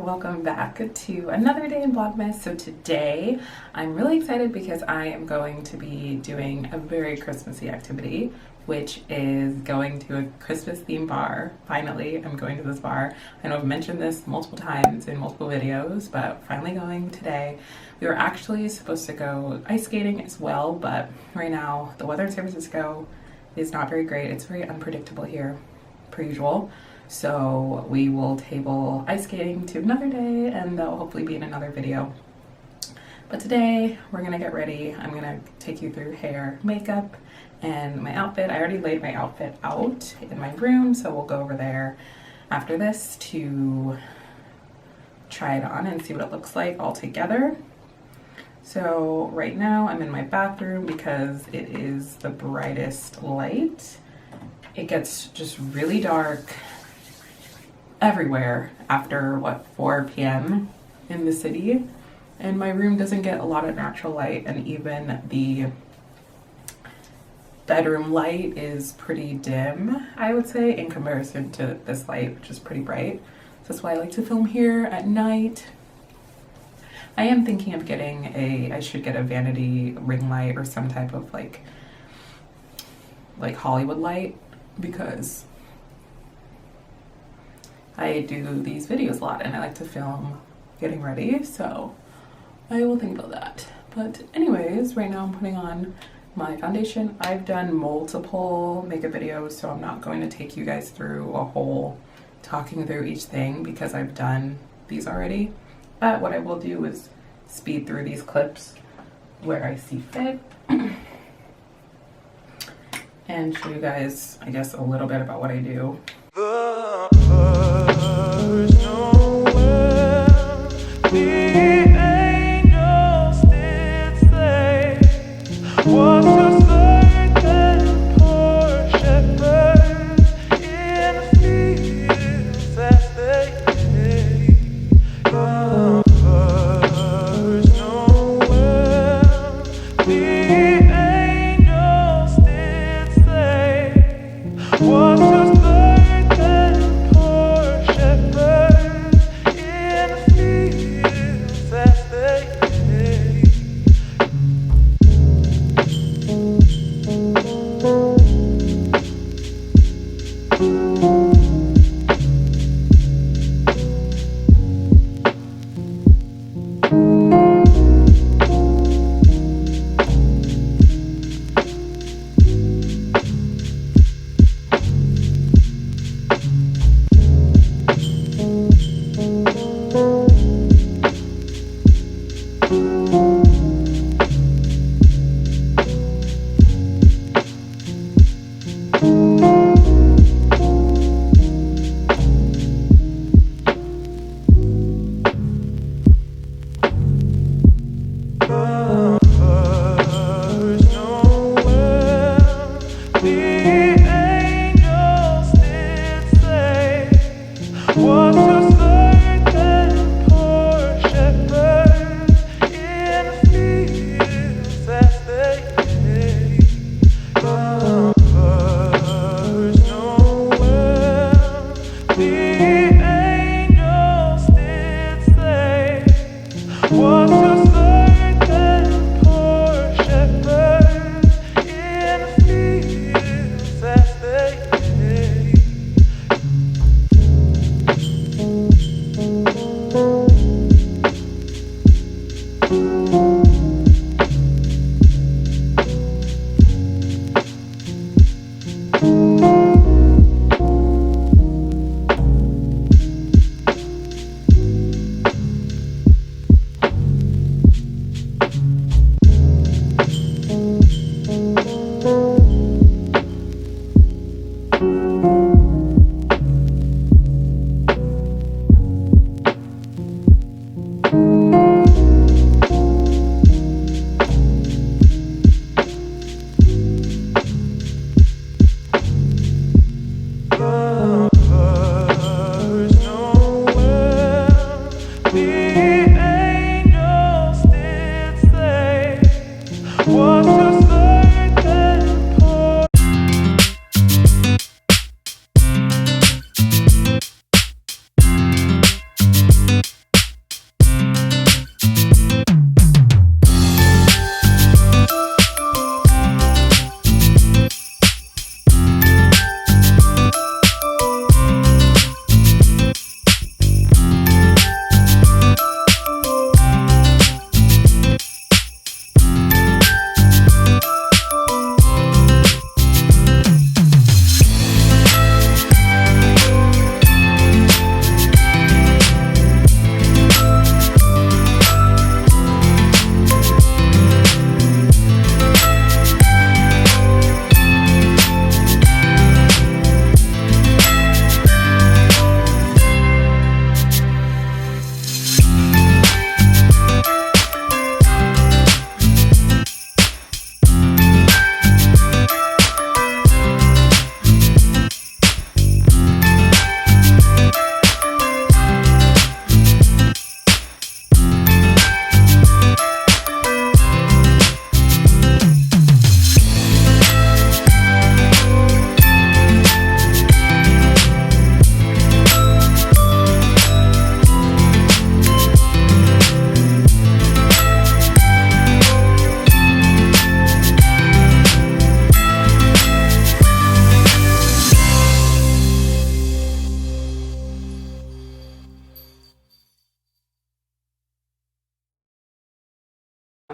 welcome back to another day in Vlogmas. So today I'm really excited because I am going to be doing a very Christmassy activity, which is going to a Christmas themed bar. Finally, I'm going to this bar. I know I've mentioned this multiple times in multiple videos, but finally going today. We were actually supposed to go ice skating as well, but right now the weather in San Francisco is not very great. It's very unpredictable here, per usual. So we will table ice skating to another day, and that'll hopefully be in another video. But today we're gonna get ready. I'm gonna take you through hair, makeup, and my outfit. I already laid my outfit out in my room, so we'll go over there after this to try it on and see what it looks like all together. So right now I'm in my bathroom because it is the brightest light. It gets just really dark everywhere after 4 p.m. in the city, and my room doesn't get a lot of natural light, and even the bedroom light is pretty dim, I would say, in comparison to this light, which is pretty bright. So that's why I like to film here at night. I am thinking of getting I should get a vanity ring light or some type of like Hollywood light, because I do these videos a lot and I like to film getting ready, so I will think about that. But anyways, right now I'm putting on my foundation. I've done multiple makeup videos, so I'm not going to take you guys through a whole talking through each thing because I've done these already. But what I will do is speed through these clips where I see fit and show you guys, I guess, a little bit about what I do.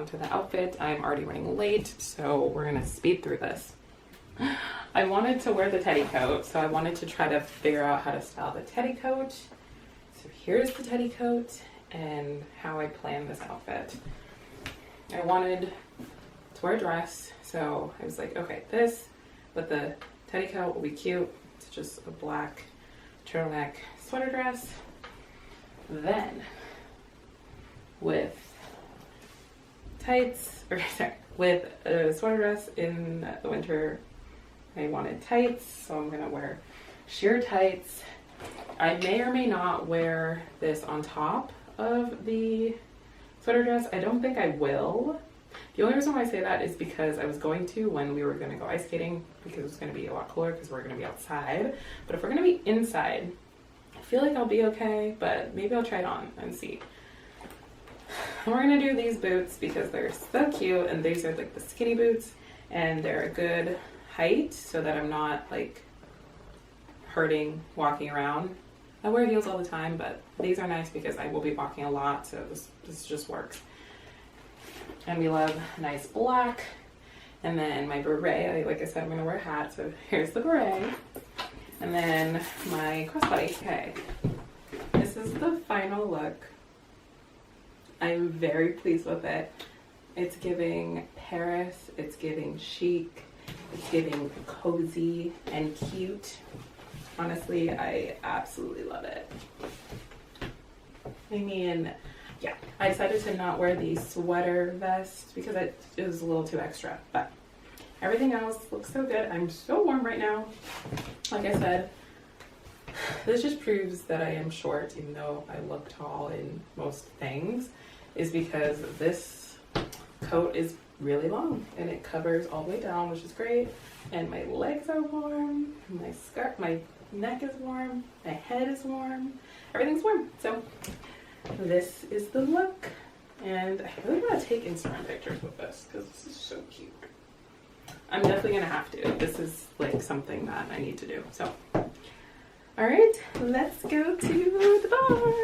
on to the outfit. I'm already running late, so we're gonna speed through this. I wanted to wear the teddy coat, so I wanted to try to figure out how to style the teddy coat. So here's the teddy coat and how I planned this outfit. I wanted to wear a dress, so I was like, okay, this, but the teddy coat will be cute. It's just a black turtleneck sweater dress. Then with tights, or sorry, with a sweater dress in the winter, I wanted tights, so I'm gonna wear sheer tights. I may or may not wear this on top of the sweater dress. I don't think I will. The only reason why I say that is because I was going to when we were gonna go ice skating, because it was gonna be a lot cooler because we're gonna be outside. But if we're gonna be inside, I feel like I'll be okay, but maybe I'll try it on and see. And we're gonna do these boots because they're so cute, and these are like the skinny boots, and they're a good height so that I'm not like hurting walking around. I wear heels all the time, but these are nice because I will be walking a lot, so this just works. And we love nice black. And then my beret, like I said, I'm gonna wear a hat, so here's the beret. And then my crossbody. Okay, this is the final look. I'm very pleased with it. It's giving Paris, it's giving chic, it's giving cozy and cute. Honestly, I absolutely love it. I mean, yeah, I decided to not wear the sweater vest because it was a little too extra, but everything else looks so good. I'm so warm right now. Like I said, this just proves that I am short, even though I look tall in most things, is because this coat is really long and it covers all the way down, which is great. And my legs are warm, my skirt, my neck is warm, my head is warm, everything's warm. So this is the look, and I really want to take Instagram pictures with this because this is so cute. I'm definitely gonna have to. This is like something that I need to do. So, all right, let's go to the bar.